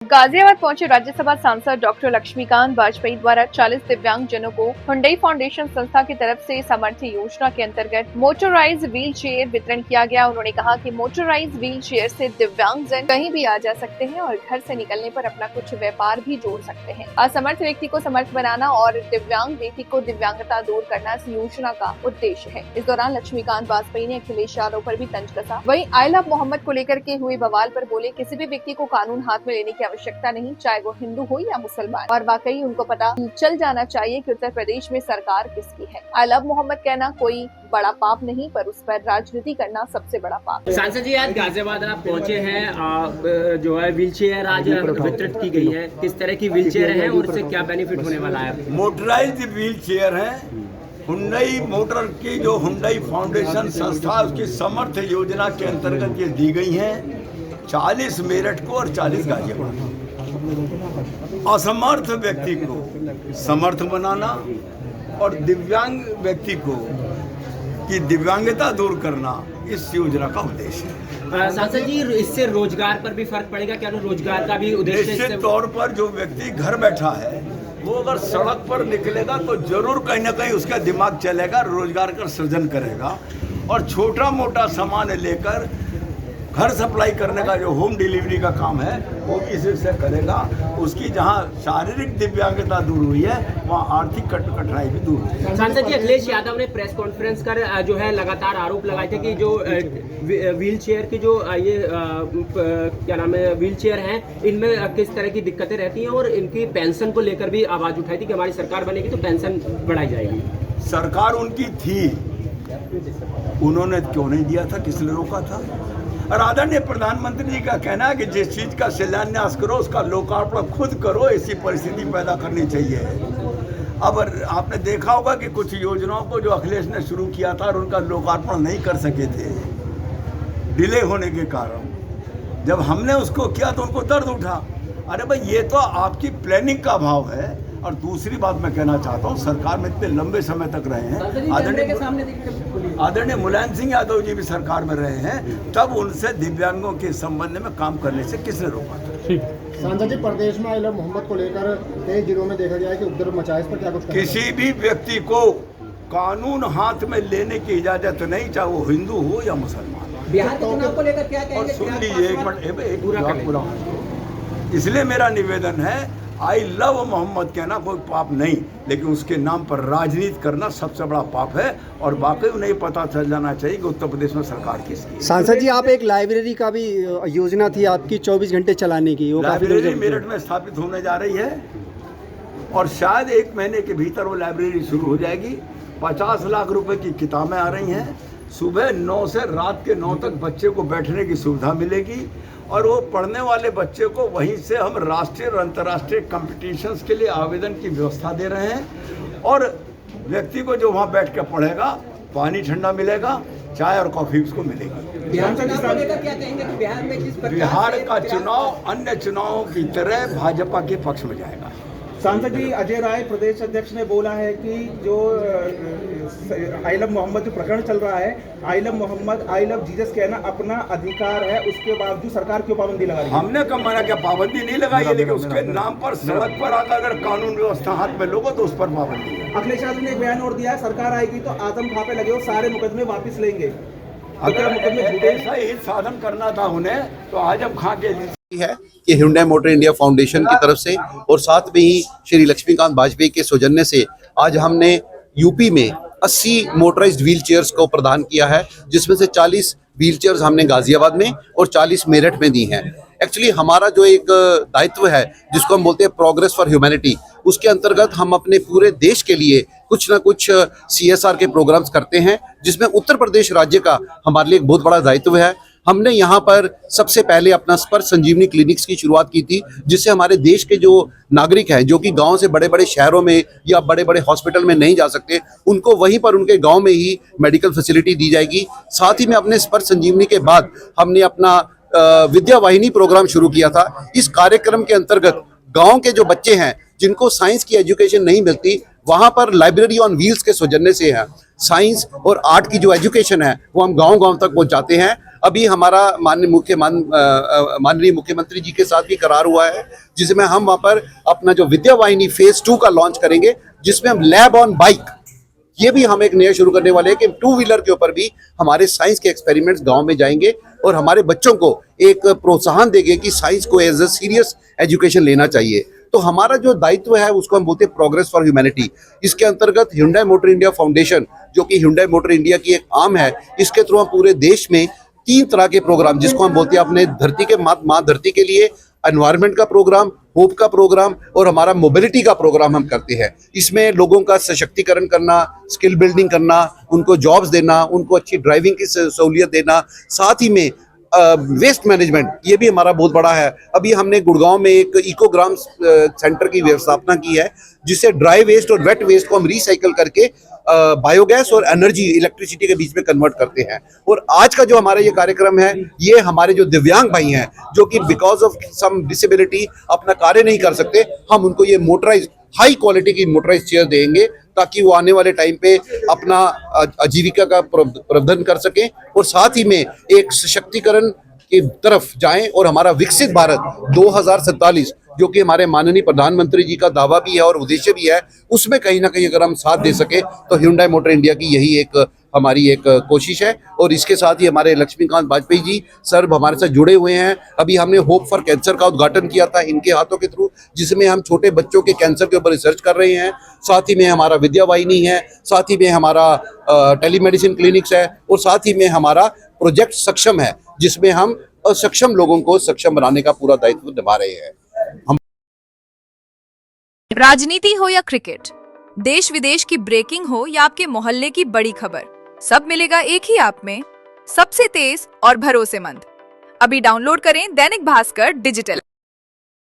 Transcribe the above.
गाजियाबाद पहुंचे राज्यसभा सांसद डॉक्टर लक्ष्मीकांत वाजपेयी द्वारा 40 दिव्यांग जनों को हुंडई फाउंडेशन संस्था की तरफ से सामर्थ्य योजना के अंतर्गत मोटराइज व्हील चेयर वितरण किया गया। उन्होंने कहा कि मोटराइज व्हील चेयर से दिव्यांग जन कहीं भी आ जा सकते हैं और घर से निकलने पर अपना कुछ व्यापार भी जोड़ सकते हैं। असमर्थ व्यक्ति को समर्थ बनाना और दिव्यांग व्यक्ति को दिव्यांगता दूर करना इस योजना का उद्देश्य है। इस दौरान लक्ष्मीकांत वाजपेयी ने अखिलेश यादव पर भी तंज कसा। वहीं आई लव मोहम्मद को लेकर के हुए बवाल पर बोले, किसी भी व्यक्ति को कानून हाथ में लेने की आवश्यकता नहीं, चाहे वो हिंदू हो या मुसलमान। और वाकई उनको पता चल जाना चाहिए कि उत्तर प्रदेश में सरकार किसकी है। आई लव मोहम्मद कहना कोई बड़ा पाप नहीं, पर उस पर राजनीति करना सबसे बड़ा पाप है। सांसद जी, आज गाजियाबाद आप पहुंचे हैं, जो है व्हील चेयर आज वितरित की गई है। किस तरह की व्हील चेयर है और इससे क्या बेनिफिट होने वाला है? मोटराइज्ड व्हील चेयर है। हुंडई मोटर की जो हुंडई फाउंडेशन संस्था, उसकी समर्थ योजना के अंतर्गत ये दी गई है। 40 मेरठ को और 40 गाजियाबाद। असमर्थ व्यक्ति को समर्थ बनाना और दिव्यांग व्यक्ति को की दिव्यांगता दूर करना इस योजना का उद्देश्य है। सांसद जी, इससे रोजगार पर भी फर्क पड़ेगा क्या? रोजगार का भी उद्देश्य निश्चित तौर पर जो व्यक्ति घर बैठा है वो अगर सड़क पर निकलेगा तो जरूर कहीं ना कहीं उसका दिमाग चलेगा, रोजगार का सृजन करेगा और छोटा मोटा सामान लेकर घर सप्लाई करने का जो होम डिलीवरी का काम है वो इसी से करेगा। उसकी जहाँ शारीरिक दिव्यांगता दूर हुई है वहाँ आर्थिक कठिनाई भी दूर हुई है। सांसद जी, अखिलेश यादव ने प्रेस कॉन्फ्रेंस कर जो है लगातार आरोप लगाए थे कि जो व्हील चेयर की जो ये क्या नाम है व्हील चेयर हैं, इनमें किस तरह की दिक्कतें रहती हैं और इनकी पेंशन को लेकर भी आवाज उठाई थी कि हमारी सरकार बनेगी तो पेंशन बढ़ाई जाएगी। सरकार उनकी थी, उन्होंने क्यों नहीं दिया था? किस लिए रोका था? और आदरणीय प्रधानमंत्री जी का कहना है कि जिस चीज का शिलान्यास करो उसका लोकार्पण खुद करो, ऐसी परिस्थिति पैदा करनी चाहिए। अब आपने देखा होगा कि कुछ योजनाओं को जो अखिलेश ने शुरू किया था और उनका लोकार्पण नहीं कर सके थे डिले होने के कारण। जब हमने उसको किया तो उनको दर्द उठा। अरे भाई, ये तो आपकी प्लानिंग का अभाव है। और दूसरी बात मैं कहना चाहता हूँ, सरकार में इतने लंबे समय तक रहे हैं, आदरणीय मुलायम सिंह यादव जी भी सरकार में रहे हैं, तब उनसे दिव्यांगों के संबंध में काम करने से किसने रोका था? सांसद जी, प्रदेश में आई लव मोहम्मद को लेकर कई जिलों में देखा गया है कि उपद्रव मचा है, इस पर क्या कुछ? किसी भी व्यक्ति को कानून हाथ में लेने की इजाजत नहीं, चाहे वो हिंदू हो या मुसलमान। बिहार के चुनाव को लेकर क्या कहेंगे? और सुन लीजिए, एक मिनट पूरा। इसलिए मेरा निवेदन है, आई लव मोहम्मद कहना कोई पाप नहीं, लेकिन उसके नाम पर राजनीति करना सबसे बड़ा पाप है। और वाकई उन्हें पता चल जाना चाहिए कि उत्तर प्रदेश में सरकार किसकी है। सांसद जी, आप एक लाइब्रेरी का भी योजना थी आपकी 24 घंटे चलाने की, वो लाइब्रेरी मेरठ में स्थापित होने जा रही है और शायद 1 महीने के भीतर वो लाइब्रेरी शुरू हो जाएगी। 50 लाख रुपए की किताबें आ रही हैं। सुबह 9 से रात के 9 तक बच्चे को बैठने की सुविधा मिलेगी और वो पढ़ने वाले बच्चे को वहीं से हम राष्ट्रीय और अंतर्राष्ट्रीय कॉम्पिटिशन्स के लिए आवेदन की व्यवस्था दे रहे हैं। और व्यक्ति को जो वहाँ बैठ कर पढ़ेगा, पानी ठंडा मिलेगा, चाय और कॉफी उसको मिलेगी। बिहार चुनाव को लेकर क्या कहेंगे कि बिहार में किस प्रकार बिहार का चुनाव अन्य चुनावों की तरह भाजपा के पक्ष में जाएगा। सांसद जी, अजय राय प्रदेश अध्यक्ष ने बोला है कि जो आई लव मोहम्मद जो प्रकरण चल रहा है, I love Mohammed, I love Jesus कहना अपना अधिकार है, उसके बावजूद सरकार क्यों पाबंदी लगा रही है? हमने कब मना किया? पाबंदी नहीं लगाई है, लेकिन उसके नाम पर सड़क पर आकर अगर कानून व्यवस्था हाथ में लोगो तो उस पर पाबंदी है। अखिलेश यादव ने एक बयान और दिया है, सरकार आएगी तो आदम खां पे लगे वो सारे मुकदमे वापस लेंगे। अगर मुकदमे ऐसा ही साधन करना था उन्हें तो आजम खां के है कि हुंडई मोटर इंडिया फाउंडेशन की तरफ से और साथ में ही श्री लक्ष्मीकांत वाजपेयी के सौजन्य से आज हमने यूपी में 80 मोटराइज्ड व्हील चेयर्स को प्रदान किया है, जिसमें से 40 व्हील चेयर्स हमने गाजियाबाद में और 40 मेरठ में दी हैं। एक्चुअली हमारा जो एक दायित्व है जिसको हम बोलते हैं प्रोग्रेस फॉर ह्यूमैनिटी, उसके अंतर्गत हम अपने पूरे देश के लिए कुछ ना कुछ CSR के प्रोग्राम्स करते हैं, जिसमें उत्तर प्रदेश राज्य का हमारे लिए एक बहुत बड़ा दायित्व है। हमने यहाँ पर सबसे पहले अपना स्पर्श संजीवनी क्लिनिक्स की शुरुआत की थी, जिससे हमारे देश के जो नागरिक हैं जो कि गांव से बड़े बड़े शहरों में या बड़े बड़े हॉस्पिटल में नहीं जा सकते, उनको वहीं पर उनके गांव में ही मेडिकल फैसिलिटी दी जाएगी। साथ ही में अपने स्पर्श संजीवनी के बाद हमने अपना विद्या वाहिनी प्रोग्राम शुरू किया था। इस कार्यक्रम के अंतर्गत गाँव के जो बच्चे हैं जिनको साइंस की एजुकेशन नहीं मिलती, वहाँ पर लाइब्रेरी ऑन व्हील्स के सौजन्य से है साइंस और आर्ट की जो एजुकेशन है वो हम गांव-गांव तक पहुँचाते हैं। अभी हमारा माननीय मुख्यमंत्री जी के साथ भी करार हुआ है, जिसमें हम वहाँ पर अपना जो विद्या वाहिनी फेज 2 का लॉन्च करेंगे, जिसमें हम लैब ऑन बाइक, ये भी हम एक नया शुरू करने वाले हैं कि 2 व्हीलर के ऊपर भी हमारे साइंस के एक्सपेरिमेंट्स गांव में जाएंगे और हमारे बच्चों को एक प्रोत्साहन देंगे कि साइंस को एज अ सीरियस एजुकेशन लेना चाहिए। तो हमारा जो दायित्व है उसको हम बोलते हैं प्रोग्रेस फॉर ह्यूमैनिटी। इसके अंतर्गत Hyundai मोटर इंडिया फाउंडेशन, जो कि Hyundai मोटर इंडिया की एक आर्म है, इसके थ्रू हम पूरे देश में 3 तरह के प्रोग्राम, जिसको हम बोलते हैं अपने धरती के माँ धरती के लिए एनवायरनमेंट का प्रोग्राम, होप का प्रोग्राम और हमारा मोबिलिटी का प्रोग्राम हम करते हैं। इसमें लोगों का सशक्तिकरण करना, स्किल बिल्डिंग करना, उनको जॉब्स देना, उनको अच्छी ड्राइविंग की सहूलियत देना, साथ ही में वेस्ट मैनेजमेंट, ये भी हमारा बहुत बड़ा है। अभी हमने गुड़गांव में एक इकोग्राम सेंटर की स्थापना की है, जिससे ड्राई वेस्ट और वेट वेस्ट को हम रिसाइकल करके बायोगैस और एनर्जी, इलेक्ट्रिसिटी के बीच में कन्वर्ट करते हैं। और आज का जो हमारा ये कार्यक्रम है, ये हमारे जो दिव्यांग भाई हैं, जो कि बिकॉज ऑफ सम डिसेबिलिटी अपना कार्य नहीं कर सकते, हम उनको ये मोटराइज, हाई क्वालिटी की मोटराइज चेयर देंगे, ताकि वो आने वाले टाइम पे अपना आजीविका का प्रबंधन कर सकें और साथ ही में एक सशक्तिकरण की तरफ जाएं और हमारा विकसित भारत 2047, जो कि हमारे माननीय प्रधानमंत्री जी का दावा भी है और उद्देश्य भी है, उसमें कहीं ना कहीं अगर हम साथ दे सके तो Hyundai मोटर इंडिया की यही एक हमारी एक कोशिश है। और इसके साथ ही हमारे लक्ष्मीकांत वाजपेयी जी सर हमारे साथ जुड़े हुए हैं। अभी हमने होप फॉर कैंसर का उद्घाटन किया था इनके हाथों के थ्रू, जिसमें हम छोटे बच्चों के कैंसर के ऊपर रिसर्च कर रहे हैं। साथ ही में हमारा विद्या वाहिनी है, साथ ही में हमारा टेलीमेडिसिन क्लिनिक्स है और साथ ही में हमारा प्रोजेक्ट सक्षम है, जिसमें हम असक्षम लोगों को सक्षम बनाने का पूरा दायित्व निभा रहे हैं। राजनीति हो या क्रिकेट, देश विदेश की ब्रेकिंग हो या आपके मोहल्ले की बड़ी खबर, सब मिलेगा एक ही ऐप में, सबसे तेज और भरोसेमंद। अभी डाउनलोड करें दैनिक भास्कर डिजिटल।